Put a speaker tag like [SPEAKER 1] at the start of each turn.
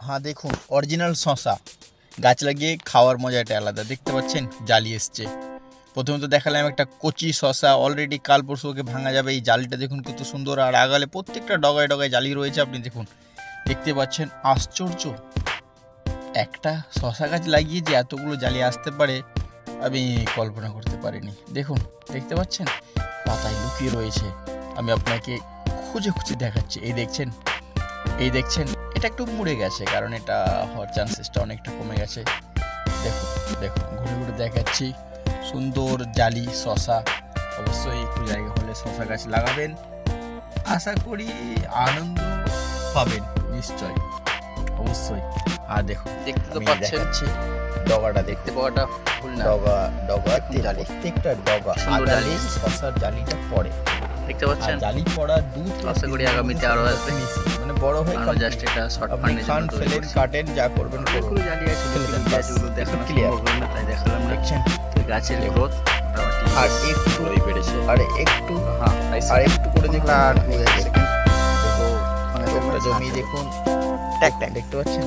[SPEAKER 1] হ্যাঁ দেখুন, অরিজিনাল শশা গাছ লাগিয়ে খাওয়ার মজাটা আলাদা। দেখতে পাচ্ছেন জালি এসছে। প্রথমে তো দেখালাম একটা কচি শশা, অলরেডি কাল পরশু ওকে ভাঙা যাবে। এই জালিটা দেখুন কত সুন্দর, আর আগালে প্রত্যেকটা ডগায় ডগায় জালি রয়েছে। আপনি দেখুন, দেখতে পাচ্ছেন আশ্চর্য। একটা শশা গাছ লাগিয়ে যে এতগুলো জালি আসতে পারে আমি কল্পনা করতে পারিনি। দেখুন, দেখতে পাচ্ছেন পাতায় লুকিয়ে রয়েছে। আমি আপনাকে খুঁজে খুঁজে দেখাচ্ছি। এই দেখছেন, এই দেখছেন, এটা একটু মুড়ে গেছে কারণ এটা হওয়ার চান্সেসটা অনেকটা কমে গেছে। দেখুন দেখুন, ঘুরে ঘুরে দেখাচ্ছি। সুন্দর জালি শশা। অবশ্যই একটু জায়গা হলে শশা গাছ লাগাবেন, আশা করি আনন্দ পাবেন নিশ্চয়, অবশ্যই। আর দেখুন,
[SPEAKER 2] দেখতে তো পাচ্ছেন
[SPEAKER 1] ডগাটা
[SPEAKER 2] দেখতে পাওয়াটা ভুল না।
[SPEAKER 1] ডগা ডগা
[SPEAKER 2] জালি।
[SPEAKER 1] প্রত্যেকটা ডগা
[SPEAKER 2] সুন্দর জালি।
[SPEAKER 1] শশার জালিটা পড়ে।
[SPEAKER 2] দেখতে পাচ্ছেন,
[SPEAKER 1] জালি পড়া
[SPEAKER 2] আশা করি আগামীতে আরো আসবে।
[SPEAKER 1] মানে বড় হয়ে
[SPEAKER 2] জাস্ট এটা শর্ট
[SPEAKER 1] আপনি
[SPEAKER 2] ফান্ডের
[SPEAKER 1] খান,
[SPEAKER 2] জন্য তৈরি
[SPEAKER 1] ফেলেন,
[SPEAKER 2] করছি।
[SPEAKER 1] কাটেন, যা করবেন করুন।
[SPEAKER 2] অনেকগুলো জালি আছে,
[SPEAKER 1] ফেলে দেন,
[SPEAKER 2] গাছগুলো
[SPEAKER 1] বাস।
[SPEAKER 2] দেখানো
[SPEAKER 1] Clear.
[SPEAKER 2] সম্ভব হলো না, তাই দেখালাম না।
[SPEAKER 1] দেখছেন,
[SPEAKER 2] তো গাছের গ্রোথ
[SPEAKER 1] আর একটু
[SPEAKER 2] বেড়েছে।
[SPEAKER 1] আর একটু
[SPEAKER 2] হ্যাঁ,
[SPEAKER 1] আর একটু করে দেখুন,
[SPEAKER 2] আর
[SPEAKER 1] হয়ে গেছে।
[SPEAKER 2] দেখো
[SPEAKER 1] চোখটা জমিয়ে দেখুন,
[SPEAKER 2] ট্যাক ট্যাক
[SPEAKER 1] দেখতে পাচ্ছেন।